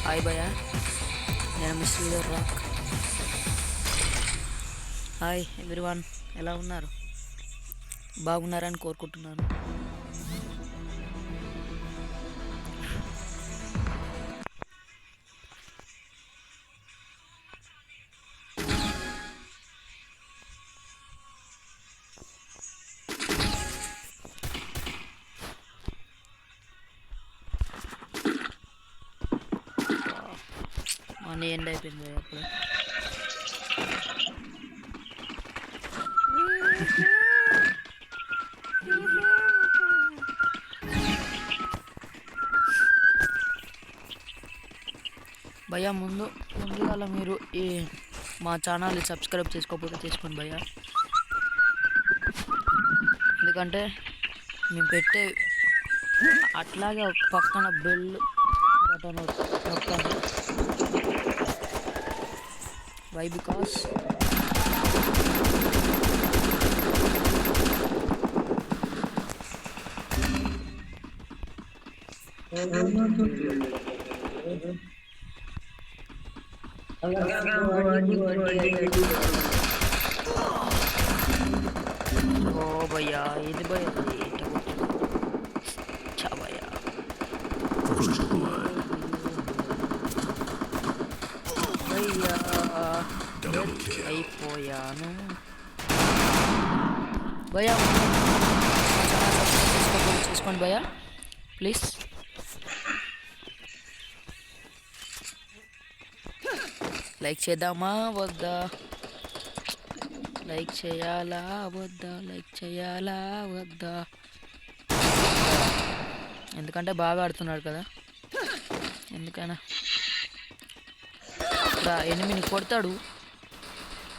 Hi భయ, నేను miss rock. Hi everyone, ఎలా ఉన్నారు? బాగున్నారని కోరుకుంటున్నాను. మనీ ఎండ్ అయిపోయింది అప్పుడు. భయ్యా ముందుగా మీరు ఈ మా ఛానల్ని సబ్స్క్రైబ్ చేసుకోకపోతే చేసుకోండి భయ్యా. ఎందుకంటే మేము పెట్టే అట్లాగే ఒక పక్కన బెల్ బటన్ నొక్కండి. వై బికాస్ ఓ భయ్యా, ఇది భయ్యా చా భయ్యా. భయ్యా అయిపోయాను భయ్యా. చేసుకోండి భయ్యా ప్లీజ్. లైక్ చేద్దామా వద్దా? లైక్ చేయాలా వద్దా? లైక్ చేయాలా వద్దా? ఎందుకంటే బాగా ఆడుతున్నాడు కదా, ఎందుకైనా ఇక్కడ ఎనిమిని కొడతాడు,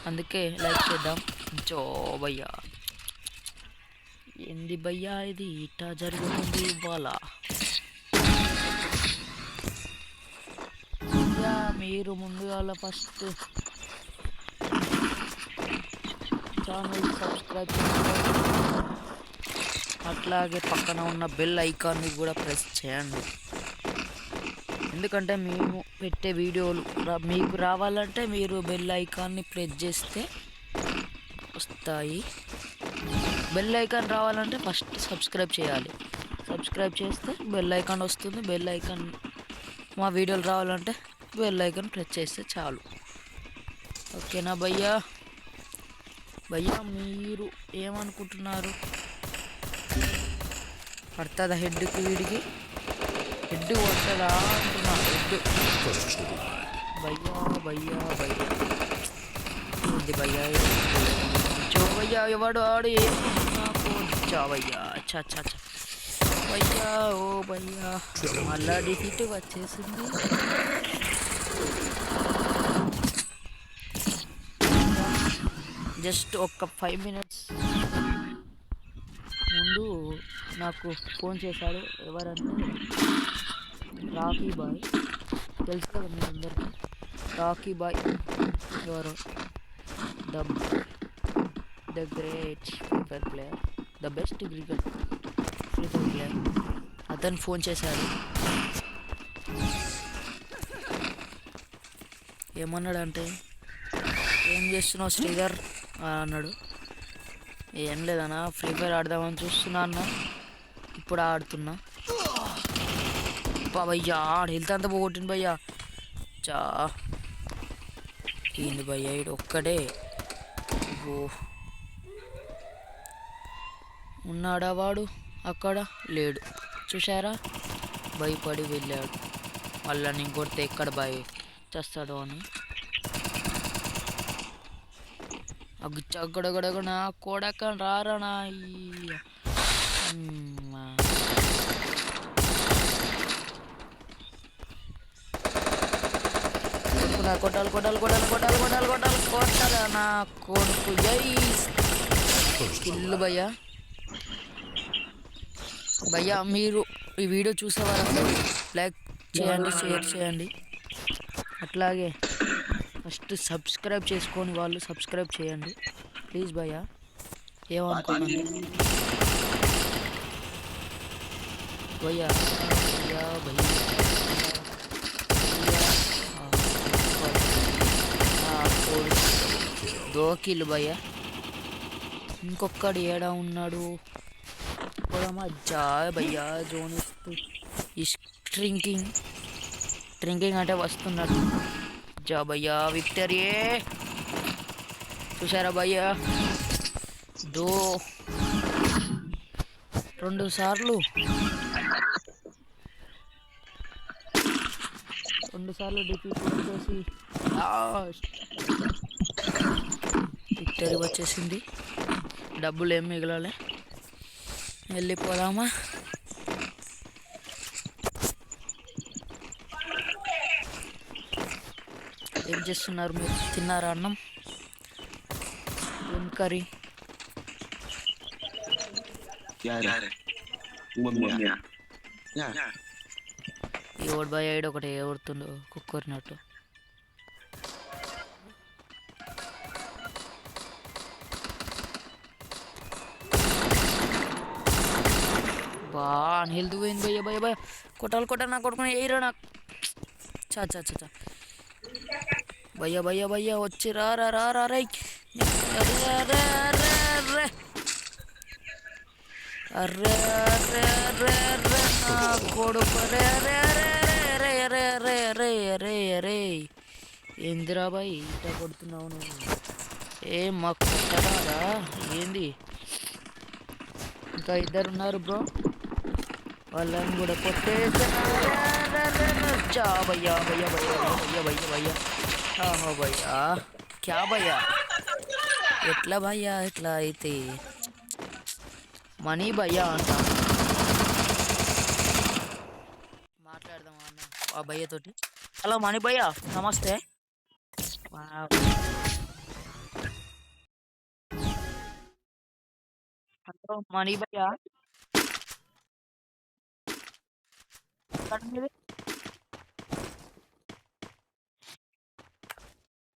అందుకే లైక్ చేద్దాం. జో భయ్యా, ఏంది భయ్యా ఇది ఇట్టా జరుగుతుంది ఇవాళ? మీరు ముందుగా ఫస్ట్ ఛానల్ సబ్స్క్రైబ్ చేసుకోండి, అట్లాగే పక్కన ఉన్న బెల్ ఐకాన్ని కూడా ప్రెస్ చేయండి. ఎందుకంటే మేము పెట్టే వీడియోలు మీకు రావాలంటే మీరు బెల్ ఐకాన్ని ప్రెస్ చేస్తే వస్తాయి. బెల్ ఐకాన్ రావాలంటే ఫస్ట్ సబ్స్క్రైబ్ చేయాలి. సబ్స్క్రైబ్ చేస్తే బెల్ ఐకాన్ వస్తుంది. బెల్ ఐకాన్ మా వీడియోలు రావాలంటే బెల్ ఐకాన్ ప్రెస్ చేస్తే చాలు. ఓకేనా భయ్యా? భయ్యా మీరు ఏమనుకుంటున్నారు? పడుతుందా హెడ్కి? వీడికి హెడ్ కొట్టదా అంటున్నా. హెడ్ భయ్యా భయ్యా భయ్యా ఏంది భయ్యా? చో భయ్యా, ఎవడు ఆడు నాకు చా భయ్యా. చా చా చా భయ్యా, ఓ భయ్యా మళ్ళా డిఫిట్ వచ్చేసింది. జస్ట్ ఒక 5 minutes ముందు నాకు ఫోన్ చేశాడు. ఎవరంటే రాకీ బాయ్, తెలుసు కదా మీ అందరికీ. రాకీ బాయ్ ఎవరు? The great free fire player, the best cricket free fire player. అతను ఫోన్ చేశాడు. ఏమన్నాడంటే, ఏం చేస్తున్నావు శ్రీధర్ అన్నాడు. ఏం లేదన్నా, ఫ్రీ ఫైర్ ఆడదామని చూస్తున్నా అన్న, ఇప్పుడు ఆడుతున్నా. భయ్యా ఆడు హెల్త్ అంతా పోగొట్టింది భయ్యా. చా ఏంది భయ్యా ఇడు ఒక్కడే? ఓ ఉన్నాడా వాడు? అక్కడ లేడు, చూసారా? భయపడి వెళ్ళాడు. మళ్ళీ నేను కొడితే ఎక్కడ భయ చేస్తాడో అని. అగ్గడగడగ నా కొడక రారా నా కొట్టాలి కొట్టాలి కొట్టాలి కొట్టాలి కొట్టాలి కొట్టాలి కొట్టాలి నా కొడుకు. కిల్లు భయ్యా. భయ్యా మీరు ఈ వీడియో చూసేవారంటే లైక్ చేయండి, షేర్ చేయండి. అట్లాగే ఫస్ట్ సబ్స్క్రైబ్ చేసుకొని వాళ్ళు సబ్స్క్రైబ్ చేయండి ప్లీజ్ భయ్యా. ఏమనుకోండి భయ్యా. భయ్యా భయ్యా గోకిల్ భయ్య. ఇంకొక్కడు ఏడా ఉన్నాడు? జా భయ్యా జోన్ ట్రింకింగ్ ట్రింకింగ్ అంటే వస్తున్నాడు. జా భయ్యా విక్టరీ చూసారా భయ్యా? దో 2 సార్లు డిఫీట్ వచ్చేసి విక్టరీ వచ్చేసింది. డబ్బులు ఏం మిగలాలి. వెళ్ళిపోదామా? ఏం చేస్తున్నారు మీరు? తిన్నారా అన్నం? ఏం కర్రీ? ఎవడు బాయ్ ఐడు ఒకటి ఎవడుతుండో కుక్కరినట్టు. బా హెల్త్ పోయింది భయ్య భయ్య భయ్య. కొట్టాలి నాకు కొట్టుకుని ఎయిరా నాకు. చా చా చా భయ్య భయ్య భయ్య వచ్చి రా రా రా రా రై. అర్రే అర్రే అర్రే అర్రే అర్రే అర్రే అర్రే నా కొడుకు. అరే అరే అరే అరే అరే అరే అరే అరే అరే ఏందిరా బాయ్ ఇట్ట కొడుతున్నావు నువ్వు? ఏం మాకు కొట్టరాదా ఏంది? ఇంకా 2 ఉన్నారు బ్రో, వాళ్ళని కూడా కొట్టేసా. భయ్యా భయ్యా భయ్యా భయ్యా భయ్యా భయ్యా భయ్యా క్యా భయ్యా? ఎట్లా భయ్యా ఎట్లా అయితే? మనీ భయ్యా అంట. మాట్లాడదామా అన్న ఆ భయ్య తోటి? హలో మనీ భయ్యా నమస్తే. हेलो मनी भैया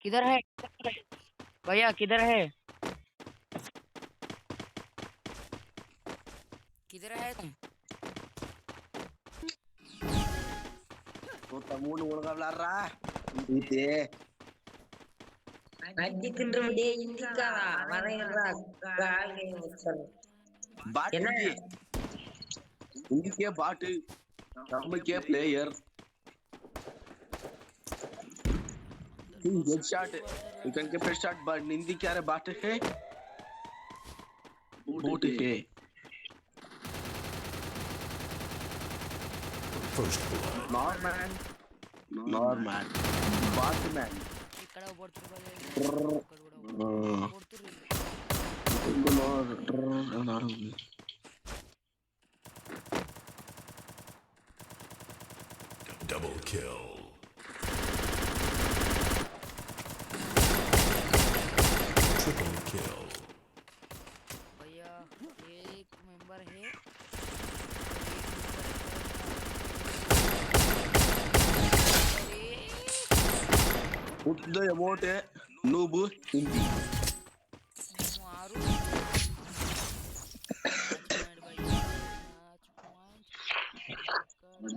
किधर है भैया? किधर है? किधर है तुम? తమ్ముడు ఉడగలారా ఇంతే అజ్జి తిండ్రమిడే ఇంటికా వరేరా గాలి వచ్చాను బాట్ ఇండికే బాట్ నమ్మకే player good shot you can keep it shot but निंदी क्या रे बात है बूट है First blood. Norman Batman ఇక్కడ కొడుతురు Double kill. Triple kill. भैया एक मेंबर है Put the emote noob hindi मारू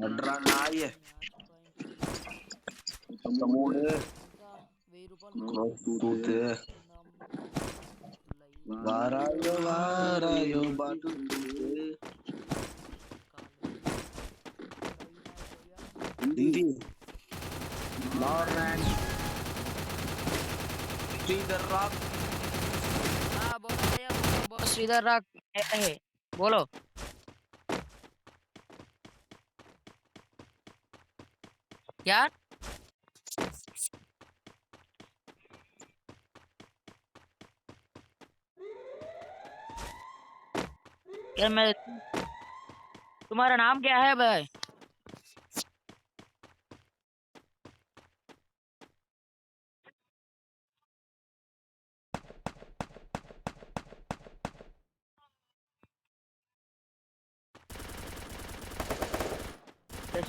अड्रा नाये तमोड़े 1000 రూపాయలు तूते वारायो बाटू हिंदी नॉर्मैन श्रीधर रॉक हाँ बोलो भैया बोलो श्रीधर रॉक है बोलो यार यार मैं तुम्हारा नाम क्या है भाई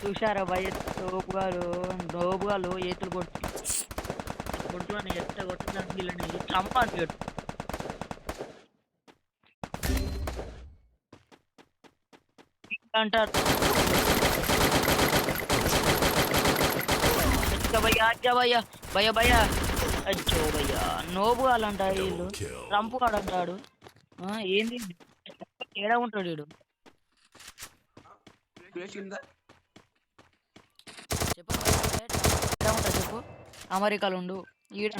చూశారా భయ డోపుగాలు ఏతులు కొడుతున్నాను ఎట్ట కొట్టడానికి వీళ్ళని చంపాలి అంటారు भैया आजा भैया भैया भैया అచ్చో భయ్యా నోబు అలాంట వీళ్ళు Double kill. ట్రంప్ వాడు అంటాడు ఏంది ఏడా ఉంటాడు వీడు పేషిందా చెప్పు ఎక్కడ ఉంటా చెప్పు అమెరికాలో ఉండు ఈడ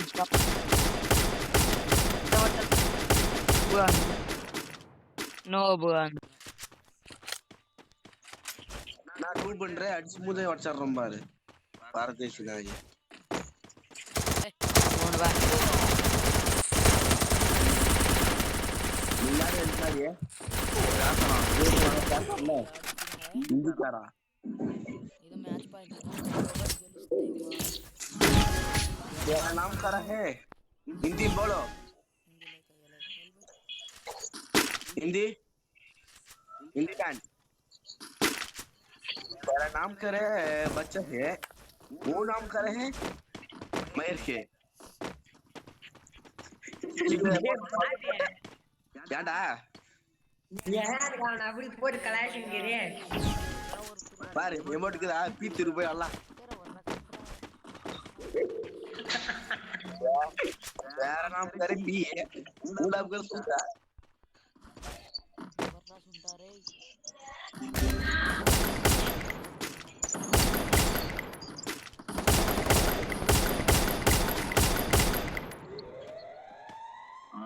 నోబు అంట நான் டூ பண்றேன் அடிச்சு மூதே வச்சிடுறோம் பாரு பாரதேசினாங்க மூணு வா முன்னாடி இருந்தாரு இந்திக்காரா ఇది మ్యాచ్ పాయింట్ तेरा नाम करा है हिंदी बोलो हिंदी हिंदी कान तेरा नाम करे बच्चा है वो नाम करे है मयर के ஏன்டா யாரு அவன் அப்படி போட்டு கலாய்ச்சிக்கிறேன் பாரு எமோட்டுக்குதா பீத்திரு போய் அல்ல வேற நாம கரை பி ஊடாப்கள் சூட்டா ఉంటారే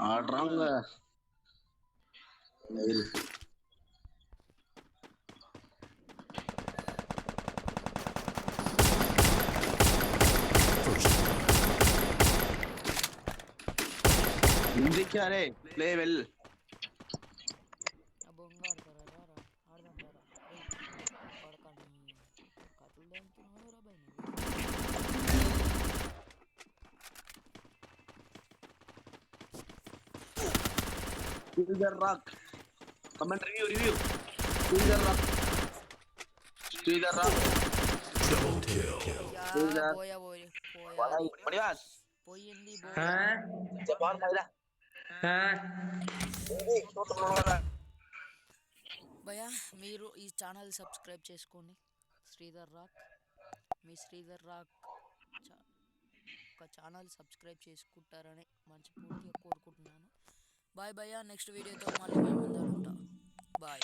ஆடுறாங்க ఇందికారే ప్లే వెల్ బొంగ ఆడతారా రారా ఆడదాం రారా పడకండి కథలు దంతున్నావు రా భయ్ Strider Rock. Comment review. Strider Rock. Strider Rock. Double kill. పోయా పోయా Manias. పోయింది Cepat mayda. భయ్యా మీరు ఈ ఛానల్ సబ్స్క్రైబ్ చేసుకోండి శ్రీధర్ రాక్ మీ శ్రీధర్ రాక్ ఒక ఛానల్ సబ్స్క్రైబ్ చేసుకుంటారని మనస్ఫూర్తిగా కోరుకుంటున్నాను బాయ్ భయ్యా నెక్స్ట్ వీడియోతో మళ్ళీ మేము ముందర ఉంటాం బాయ్